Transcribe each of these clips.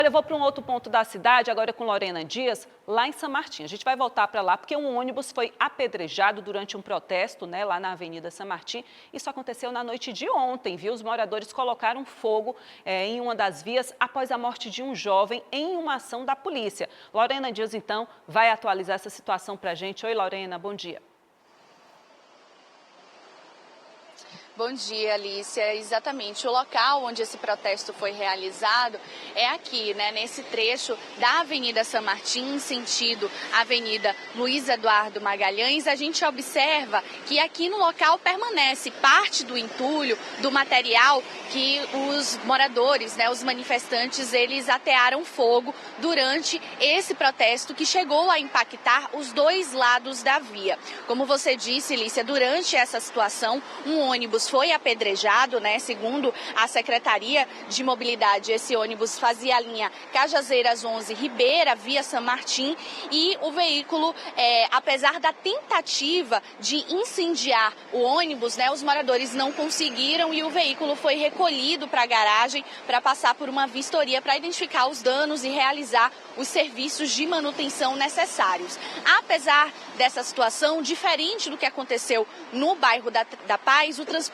Olha, eu vou para um outro ponto da cidade, agora com Lorena Dias, lá em São Martim. A gente vai voltar para lá porque um ônibus foi apedrejado durante um protesto, né, lá na Avenida São Martim. Isso aconteceu na noite de ontem, viu? Os moradores colocaram fogo em uma das vias após a morte de um jovem em uma ação da polícia. Lorena Dias, então, vai atualizar essa situação para a gente. Oi, Lorena, bom dia. Bom dia, Alicia. Exatamente, o local onde esse protesto foi realizado é aqui, né, nesse trecho da Avenida São Martim, sentido Avenida Luiz Eduardo Magalhães. A gente observa que aqui no local permanece parte do entulho, do material que os moradores, né, os manifestantes, eles atearam fogo durante esse protesto que chegou a impactar os dois lados da via. Como você disse, Lícia, durante essa situação, um ônibus foi apedrejado, né? Segundo a Secretaria de Mobilidade, esse ônibus fazia a linha Cajazeiras 11 Ribeira, via São Martim, e o veículo, apesar da tentativa de incendiar o ônibus, né, os moradores não conseguiram e o veículo foi recolhido para a garagem para passar por uma vistoria para identificar os danos e realizar os serviços de manutenção necessários. Apesar dessa situação, diferente do que aconteceu no bairro da Paz, o transporte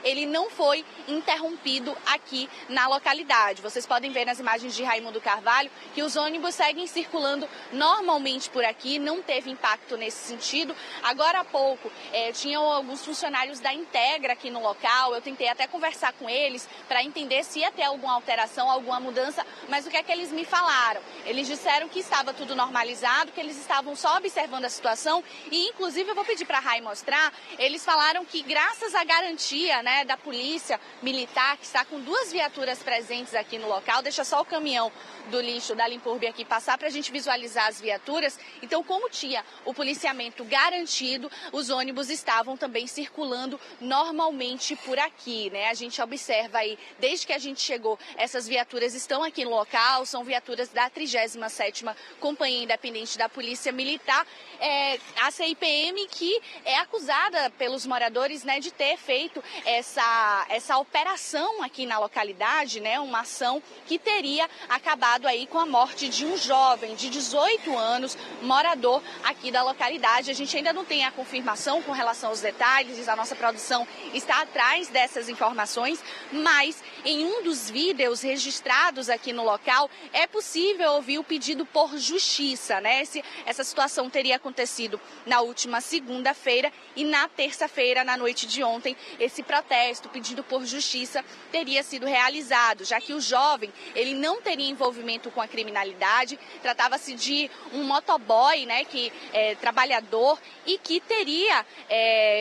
ele não foi interrompido aqui na localidade. Vocês podem ver nas imagens de Raimundo Carvalho que os ônibus seguem circulando normalmente por aqui, não teve impacto nesse sentido. Agora há pouco tinham alguns funcionários da Integra aqui no local, eu tentei até conversar com eles para entender se ia ter alguma alteração, alguma mudança, mas o que é que eles me falaram? Eles disseram que estava tudo normalizado, que eles estavam só observando a situação e, inclusive, eu vou pedir para a Rai mostrar, eles falaram que graças à garantia, né, da polícia militar, que está com 2 viaturas presentes aqui no local, deixa só o caminhão do lixo da Limpurbe aqui passar para a gente visualizar as viaturas. Então, como tinha o policiamento garantido, os ônibus estavam também circulando normalmente por aqui, né? A gente observa aí, desde que a gente chegou, essas viaturas estão aqui no local, são viaturas da 37ª Companhia Independente da Polícia Militar, a CIPM, que é acusada pelos moradores, né, de ter feito essa operação aqui na localidade, né, uma ação que teria acabado aí com a morte de um jovem de 18 anos, morador aqui da localidade. A gente ainda não tem a confirmação com relação aos detalhes, a nossa produção está atrás dessas informações, mas em um dos vídeos registrados aqui no local é possível ouvir o pedido por justiça, né? Essa situação teria acontecido na última segunda-feira e na terça-feira, na noite de ontem, esse protesto, pedido por justiça, teria sido realizado, já que o jovem, ele não teria envolvimento com a criminalidade, tratava-se de um motoboy, né, que é trabalhador e que teria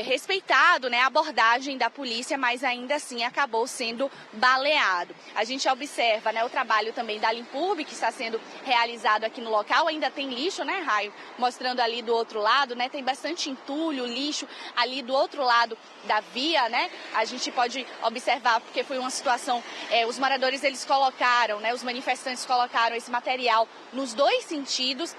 respeitado, né, a abordagem da polícia, mas ainda assim acabou sendo baleado. A gente observa, né, o trabalho também da Limpurbe, que está sendo realizado aqui no local, ainda tem lixo, né, Raio? Mostrando ali do outro lado, né, tem bastante entulho, lixo ali do outro lado da via, né? A gente pode observar, porque foi uma situação, os moradores, eles colocaram, né, os manifestantes colocaram esse material nos 2 sentidos,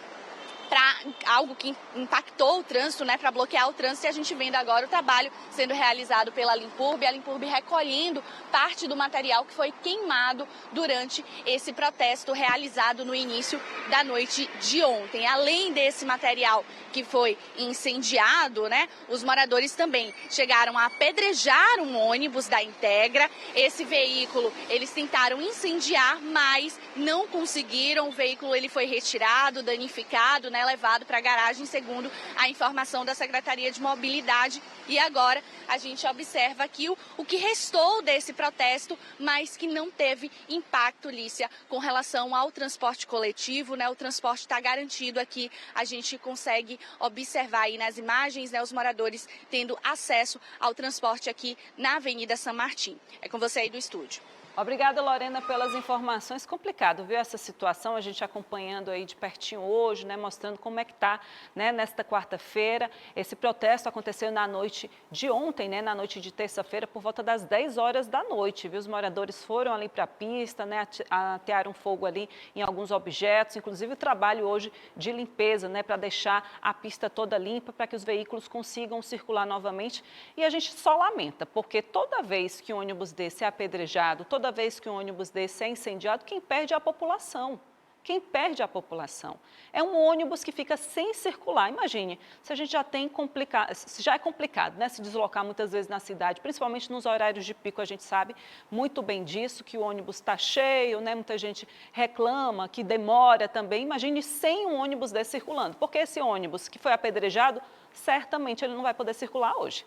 para algo que impactou o trânsito, né, para bloquear o trânsito, e a gente vendo agora o trabalho sendo realizado pela Limpurbe, a Limpurbe recolhendo parte do material que foi queimado durante esse protesto realizado no início da noite de ontem. Além desse material que foi incendiado, né, os moradores também chegaram a apedrejar um ônibus da Integra. Esse veículo, eles tentaram incendiar, mas não conseguiram. O veículo ele foi retirado, danificado, né, levado para a garagem, segundo a informação da Secretaria de Mobilidade. E agora a gente observa aqui o que restou desse protesto, mas que não teve impacto, Lícia, com relação ao transporte coletivo, né? O transporte está garantido aqui. A gente consegue observar aí nas imagens, né, os moradores tendo acesso ao transporte aqui na Avenida São Martim. É com você aí do estúdio. Obrigada, Lorena, pelas informações. Complicado, viu, essa situação, a gente acompanhando aí de pertinho hoje, né, mostrando como é que está, né, nesta quarta-feira. Esse protesto aconteceu na noite de ontem, né, na noite de terça-feira, por volta das 10 horas da noite, viu? Os moradores foram ali para a pista, né, atearam fogo ali em alguns objetos, inclusive o trabalho hoje de limpeza, né, para deixar a pista toda limpa, para que os veículos consigam circular novamente. E a gente só lamenta, porque toda vez que um ônibus desse é apedrejado, toda toda vez que um ônibus desse é incendiado, quem perde é a população. Quem perde é a população. É um ônibus que fica sem circular. Imagine, se a gente já é complicado, né, se deslocar muitas vezes na cidade, principalmente nos horários de pico, a gente sabe muito bem disso, que o ônibus está cheio, né, muita gente reclama que demora também. Imagine sem um ônibus desse circulando, porque esse ônibus que foi apedrejado, certamente ele não vai poder circular hoje.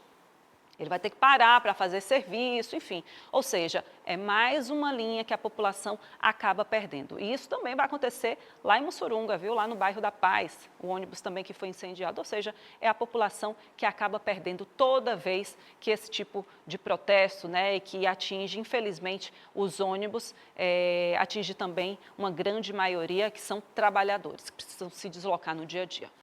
Ele vai ter que parar para fazer serviço, enfim. Ou seja, é mais uma linha que a população acaba perdendo. E isso também vai acontecer lá em Mussurunga, viu? Lá no bairro da Paz, o ônibus também que foi incendiado. Ou seja, é a população que acaba perdendo toda vez que esse tipo de protesto, né, e que atinge, infelizmente, os ônibus, atinge também uma grande maioria que são trabalhadores, que precisam se deslocar no dia a dia.